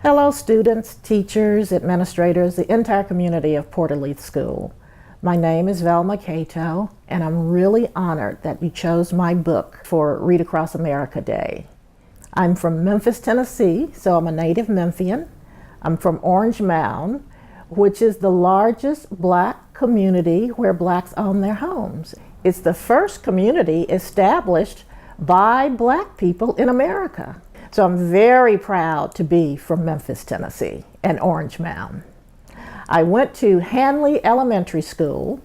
Hello students, teachers, administrators, the entire community of Port Elise School. My name is Velma Cato, and I'm really honored that you chose my book for Read Across America Day. I'm from Memphis, Tennessee, so I'm a native Memphian. I'm from Orange Mound, which is the largest black community where blacks own their homes. It's the first community established by black people in America. So I'm very proud to be from Memphis, Tennessee, and Orange Mound. I went to Hanley Elementary School,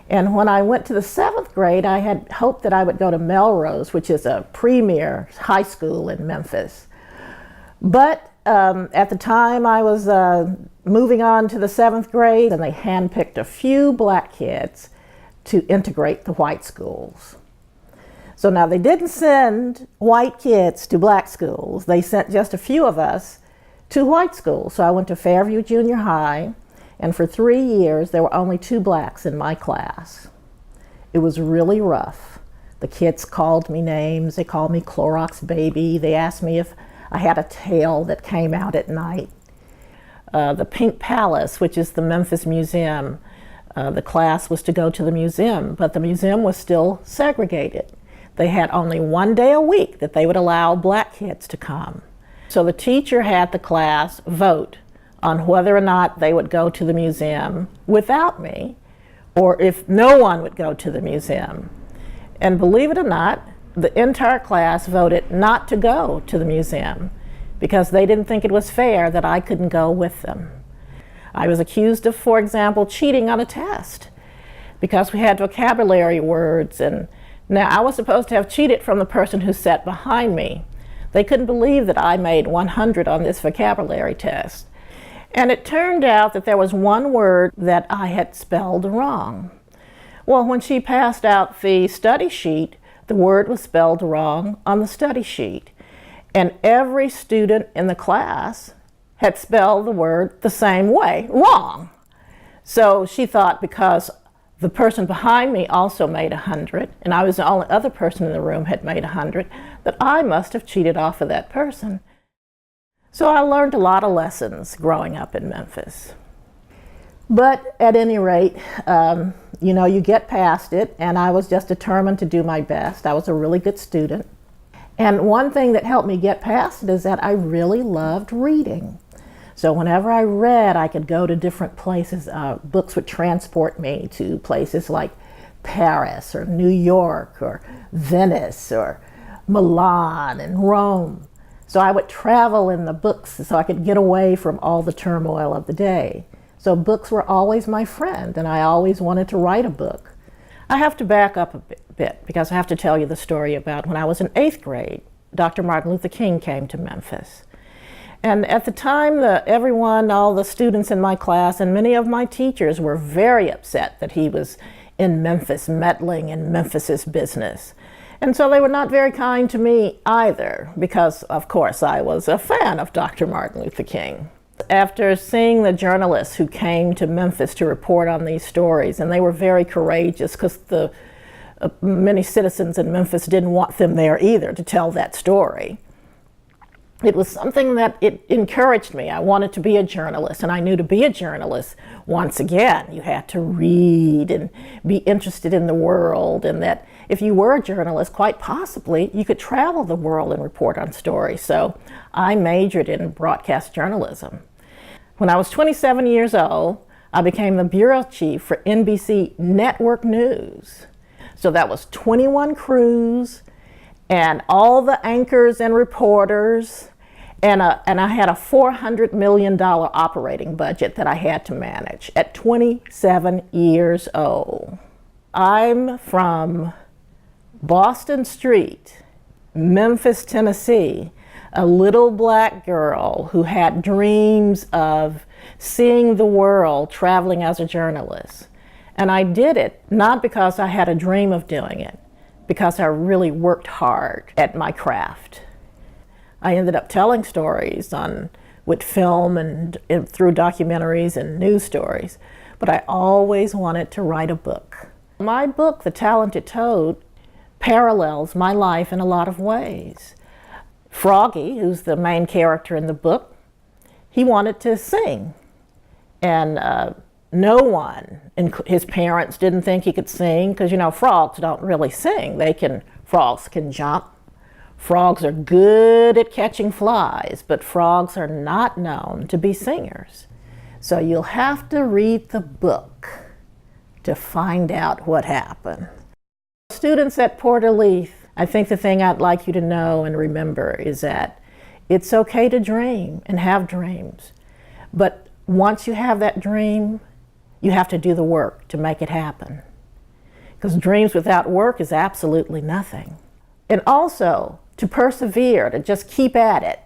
and when I went to the 7th grade, I had hoped that I would go to Melrose, which is a premier high school in Memphis. But at the time I was moving on to the 7th grade, and they handpicked a few black kids to integrate the white schools. So now they didn't send white kids to black schools. They sent just a few of us to white schools. So I went to Fairview Junior High, and for 3 years there were only 2 blacks in my class. It was really rough. The kids called me names. They called me Clorox baby. They asked me if I had a tail that came out at night. The Pink Palace, which is the Memphis Museum, the class was to go to the museum, but the museum was still segregated. They had only 1 day a week that they would allow black kids to come. So the teacher had the class vote on whether or not they would go to the museum without me, or if no one would go to the museum. And believe it or not, the entire class voted not to go to the museum because they didn't think it was fair that I couldn't go with them. I was accused of, for example, cheating on a test because we had vocabulary words, and now, I was supposed to have cheated from the person who sat behind me. They couldn't believe that I made 100 on this vocabulary test. And it turned out that there was one word that I had spelled wrong. Well, when she passed out the study sheet, the word was spelled wrong on the study sheet. And every student in the class had spelled the word the same way, wrong. So she thought because the person behind me also made 100, and I was the only other person in the room had made 100, that I must have cheated off of that person. So I learned a lot of lessons growing up in Memphis. But at any rate, you get past it, and I was just determined to do my best. I was a really good student. And one thing that helped me get past it is that I really loved reading. So whenever I read, I could go to different places. Books would transport me to places like Paris or New York or Venice or Milan and Rome. So I would travel in the books so I could get away from all the turmoil of the day. So books were always my friend, and I always wanted to write a book. I have to back up a bit because I have to tell you the story about when I was in 8th grade. Dr. Martin Luther King came to Memphis. And at the time, all the students in my class and many of my teachers were very upset that he was in Memphis, meddling in Memphis's business. And so they were not very kind to me either, because of course I was a fan of Dr. Martin Luther King. After seeing the journalists who came to Memphis to report on these stories, and they were very courageous because many citizens in Memphis didn't want them there either to tell that story. It was something that it encouraged me. I wanted to be a journalist, and I knew to be a journalist, once again, you had to read and be interested in the world, and that if you were a journalist, quite possibly, you could travel the world and report on stories. So I majored in broadcast journalism. When I was 27 years old, I became the bureau chief for NBC Network News. So that was 21 crews, and all the anchors and reporters, and I had a $400 million operating budget that I had to manage at 27 years old. I'm from Boston Street, Memphis, Tennessee, a little black girl who had dreams of seeing the world traveling as a journalist. And I did it not because I had a dream of doing it, because I really worked hard at my craft. I ended up telling stories with film and through documentaries and news stories, but I always wanted to write a book. My book, The Talented Toad, parallels my life in a lot of ways. Froggy, who's the main character in the book, he wanted to sing. And no one, and his parents didn't think he could sing, because frogs don't really sing. Frogs can jump. Frogs are good at catching flies, but frogs are not known to be singers. So you'll have to read the book to find out what happened. Students at Port-a-Leith, I think the thing I'd like you to know and remember is that it's okay to dream and have dreams. But once you have that dream, you have to do the work to make it happen. Because dreams without work is absolutely nothing. And also, to persevere, to just keep at it.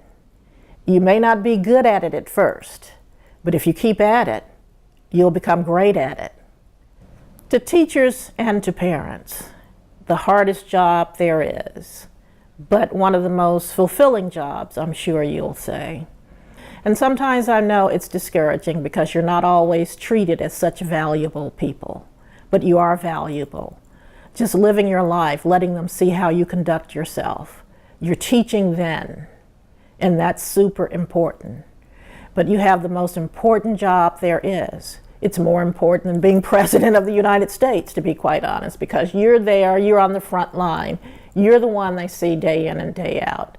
You may not be good at it at first, but if you keep at it, you'll become great at it. To teachers and to parents, the hardest job there is, but one of the most fulfilling jobs, I'm sure you'll say. And sometimes I know it's discouraging because you're not always treated as such valuable people, but you are valuable. Just living your life, letting them see how you conduct yourself. You're teaching then, and that's super important. But you have the most important job there is. It's more important than being President of the United States, to be quite honest, because you're there, you're on the front line. You're the one they see day in and day out.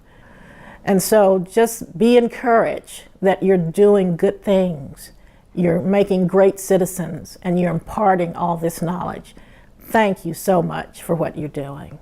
And so just be encouraged that you're doing good things. You're making great citizens, and you're imparting all this knowledge. Thank you so much for what you're doing.